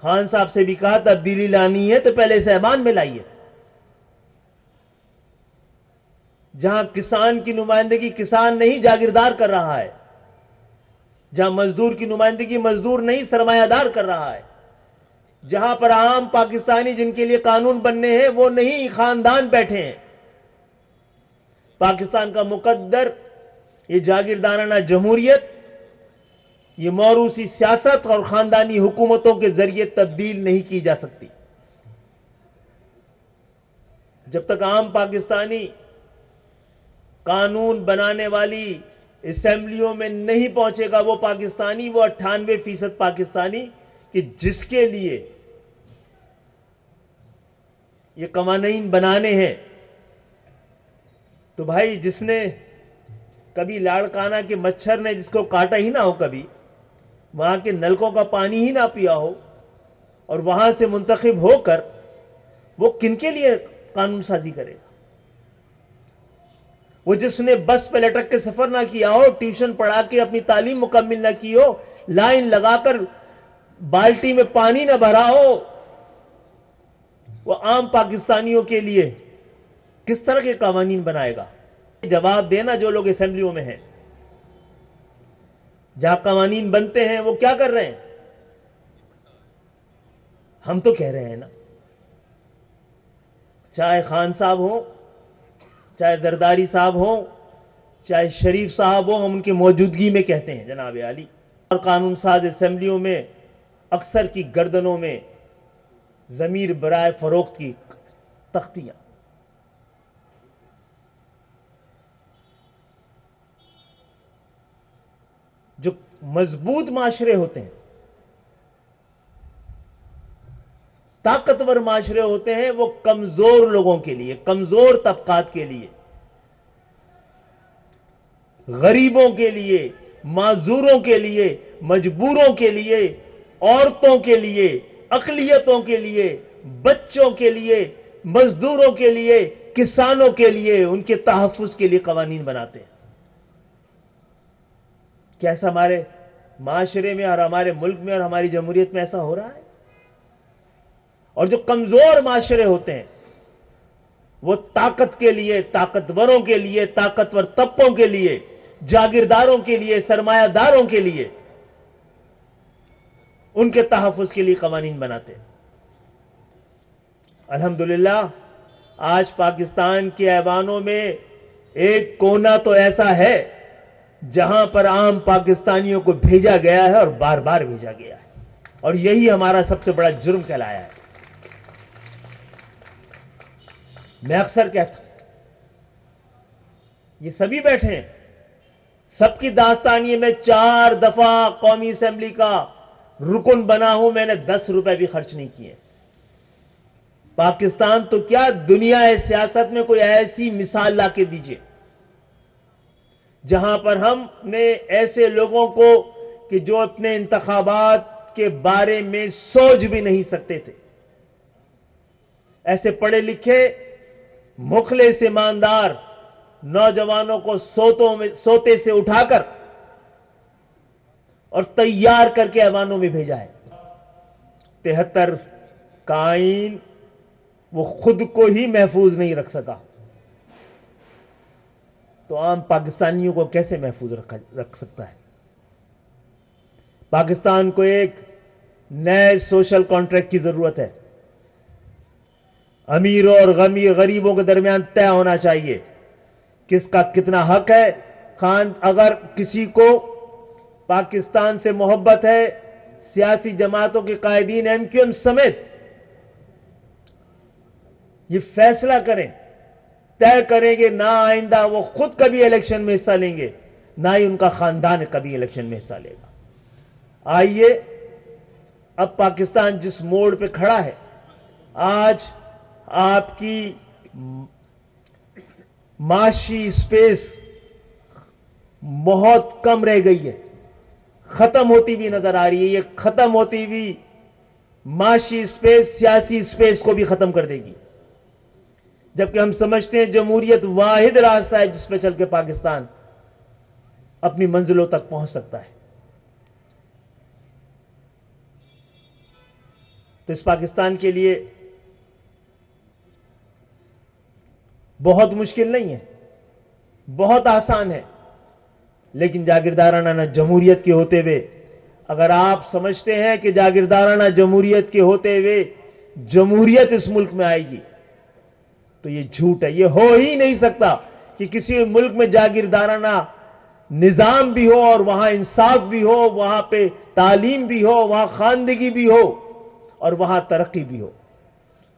خان صاحب سے بھی کہا تبدیلی لانی ہے تو پہلے اسے ایوان میں لائیے، جہاں کسان کی نمائندگی کسان نہیں جاگیردار کر رہا ہے، جہاں مزدور کی نمائندگی مزدور نہیں سرمایہ دار کر رہا ہے، جہاں پر عام پاکستانی جن کے لیے قانون بننے ہیں وہ نہیں خاندان بیٹھے ہیں۔ پاکستان کا مقدر یہ جاگیردارانہ جمہوریت، یہ موروثی سیاست اور خاندانی حکومتوں کے ذریعے تبدیل نہیں کی جا سکتی۔ جب تک عام پاکستانی قانون بنانے والی اسمبلیوں میں نہیں پہنچے گا وہ پاکستانی، وہ 98% پاکستانی کہ جس کے لیے یہ قوانین بنانے ہیں، تو بھائی جس نے کبھی لاڑکانہ کے مچھر نے جس کو کاٹا ہی نہ ہو، کبھی وہاں کے نلکوں کا پانی ہی نہ پیا ہو، اور وہاں سے منتخب ہو کر وہ کن کے لیے قانون سازی کرے گا؟ وہ جس نے بس پہ لٹک کے سفر نہ کیا ہو، ٹیوشن پڑھا کے اپنی تعلیم مکمل نہ کی ہو، لائن لگا کر بالٹی میں پانی نہ بھرا ہو، وہ عام پاکستانیوں کے لیے کس طرح کے قوانین بنائے گا؟ جواب دینا جو لوگ اسمبلیوں میں ہیں، جہاں قوانین بنتے ہیں، وہ کیا کر رہے ہیں؟ ہم تو کہہ رہے ہیں نا، چاہے خان صاحب ہوں، چاہے زرداری صاحب ہوں، چاہے شریف صاحب ہوں، ہم ان کی موجودگی میں کہتے ہیں جناب عالی، اور قانون ساز اسمبلیوں میں اکثر کی گردنوں میں ضمیر برائے فروخت کی تختیاں۔ جو مضبوط معاشرے ہوتے ہیں، طاقتور معاشرے ہوتے ہیں، وہ کمزور لوگوں کے لیے، کمزور طبقات کے لیے، غریبوں کے لیے، معذوروں کے لیے، مجبوروں کے لیے، عورتوں کے لیے، اقلیتوں کے لیے، بچوں کے لیے، مزدوروں کے لیے، کسانوں کے لیے، ان کے تحفظ کے لیے قوانین بناتے ہیں۔ کیا ایسا ہمارے معاشرے میں اور ہمارے ملک میں اور ہماری جمہوریت میں ایسا ہو رہا ہے؟ اور جو کمزور معاشرے ہوتے ہیں، وہ طاقت کے لیے، طاقتوروں کے لیے، طاقتور طبقوں کے لیے، جاگیرداروں کے لیے، سرمایہ داروں کے لیے، ان کے تحفظ کے لیے قوانین بناتے ہیں۔ الحمدللہ آج پاکستان کے ایوانوں میں ایک کونا تو ایسا ہے جہاں پر عام پاکستانیوں کو بھیجا گیا ہے، اور بار بار بھیجا گیا ہے، اور یہی ہمارا سب سے بڑا جرم کہلایا ہے۔ میں اکثر کہتا ہوں، یہ سبھی بیٹھے ہیں، سب کی داستان یہ، میں 4 دفعہ قومی اسمبلی کا رکن بنا ہوں، میں نے 10 روپے بھی خرچ نہیں کیے۔ پاکستان تو کیا، دنیا سیاست میں کوئی ایسی مثال لا کے دیجئے جہاں پر ہم نے ایسے لوگوں کو کہ جو اپنے انتخابات کے بارے میں سوچ بھی نہیں سکتے تھے، ایسے پڑھے لکھے مخلص ایماندار نوجوانوں کو سوتے سے اٹھا کر اور تیار کر کے ایوانوں میں بھیجا ہے۔ 73 کا آئین وہ خود کو ہی محفوظ نہیں رکھ سکا، تو عام پاکستانیوں کو کیسے محفوظ رکھ سکتا ہے؟ پاکستان کو ایک نئے سوشل کانٹریکٹ کی ضرورت ہے۔ امیروں اور غریبوں کے درمیان طے ہونا چاہیے کس کا کتنا حق ہے۔ اگر کسی کو پاکستان سے محبت ہے، سیاسی جماعتوں کے قائدین ایم کیو ایم سمیت یہ فیصلہ کریں، طے کریں گے نہ آئندہ وہ خود کبھی الیکشن میں حصہ لیں گے، نہ ہی ان کا خاندان کبھی الیکشن میں حصہ لے گا۔ آئیے، اب پاکستان جس موڑ پہ کھڑا ہے، آج آپ کی معاشی سپیس بہت کم رہ گئی ہے، ختم ہوتی بھی نظر آ رہی ہے۔ یہ ختم ہوتی بھی معاشی سپیس سیاسی سپیس کو بھی ختم کر دے گی، جبکہ ہم سمجھتے ہیں جمہوریت واحد راستہ ہے جس پہ چل کے پاکستان اپنی منزلوں تک پہنچ سکتا ہے۔ تو اس پاکستان کے لیے بہت مشکل نہیں ہے، بہت آسان ہے، لیکن جاگیردارانہ جمہوریت کے ہوتے ہوئے اگر آپ سمجھتے ہیں کہ جاگیردارانہ جمہوریت کے ہوتے ہوئے جمہوریت اس ملک میں آئے گی تو یہ جھوٹ ہے. یہ ہو ہی نہیں سکتا کہ کسی ملک میں جاگیردارانہ نظام بھی ہو اور وہاں انصاف بھی ہو، وہاں پہ تعلیم بھی ہو، وہاں خواندگی بھی ہو اور وہاں ترقی بھی ہو.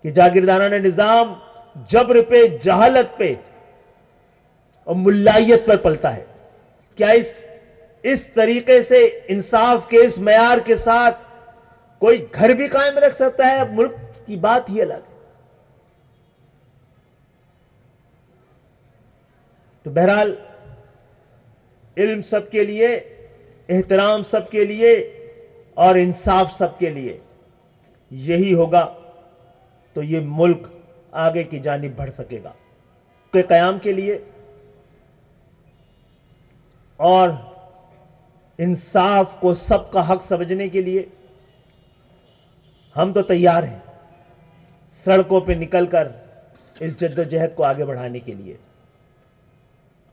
کہ جاگیردارانہ نظام جبر پہ، جہالت پہ اور ملائیت پر پلتا ہے. کیا اس طریقے سے انصاف کے اس معیار کے ساتھ کوئی گھر بھی قائم رکھ سکتا ہے؟ ملک کی بات ہی الگ ہے. تو بہرحال علم سب کے لیے، احترام سب کے لیے اور انصاف سب کے لیے. یہی ہوگا تو یہ ملک آگے کی جانب بڑھ سکے گا. کے قیام کے لیے اور انصاف کو سب کا حق سمجھنے کے لیے ہم تو تیار ہیں سڑکوں پہ نکل کر اس جد و جہد کو آگے بڑھانے کے لیے.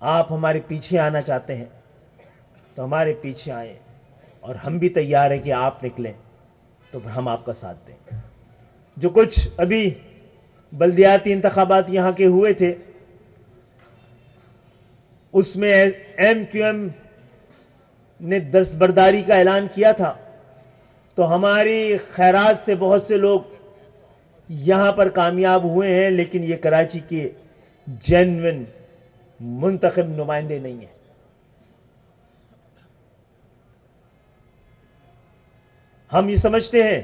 آپ ہمارے پیچھے آنا چاہتے ہیں تو ہمارے پیچھے آئیں، اور ہم بھی تیار ہیں کہ آپ نکلیں تو ہم آپ کا ساتھ دیں. جو کچھ ابھی بلدیاتی انتخابات یہاں کے ہوئے تھے اس میں ایم کیو ایم نے دستبرداری کا اعلان کیا تھا، تو ہماری خیرات سے بہت سے لوگ یہاں پر کامیاب ہوئے ہیں، لیکن یہ کراچی کے جینوین منتخب نمائندے نہیں ہیں. ہم یہ سمجھتے ہیں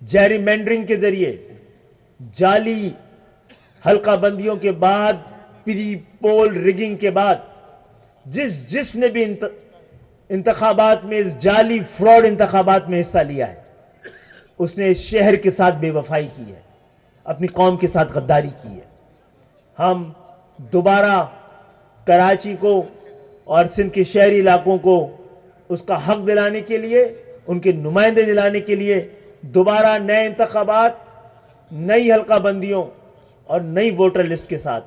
جیری مینڈرنگ کے ذریعے، جعلی حلقہ بندیوں کے بعد، پری پول ریگنگ کے بعد جس نے بھی انتخابات میں، جعلی فراڈ انتخابات میں حصہ لیا ہے، اس نے اس شہر کے ساتھ بے وفائی کی ہے، اپنی قوم کے ساتھ غداری کی ہے. ہم دوبارہ کراچی کو اور سندھ کے شہری علاقوں کو اس کا حق دلانے کے لیے، ان کے نمائندے دلانے کے لیے دوبارہ نئے انتخابات، نئی حلقہ بندیوں اور نئی ووٹر لسٹ کے ساتھ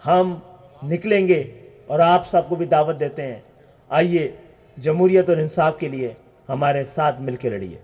ہم نکلیں گے. اور آپ سب کو بھی دعوت دیتے ہیں، آئیے جمہوریت اور انصاف کے لیے ہمارے ساتھ مل کے لڑیے.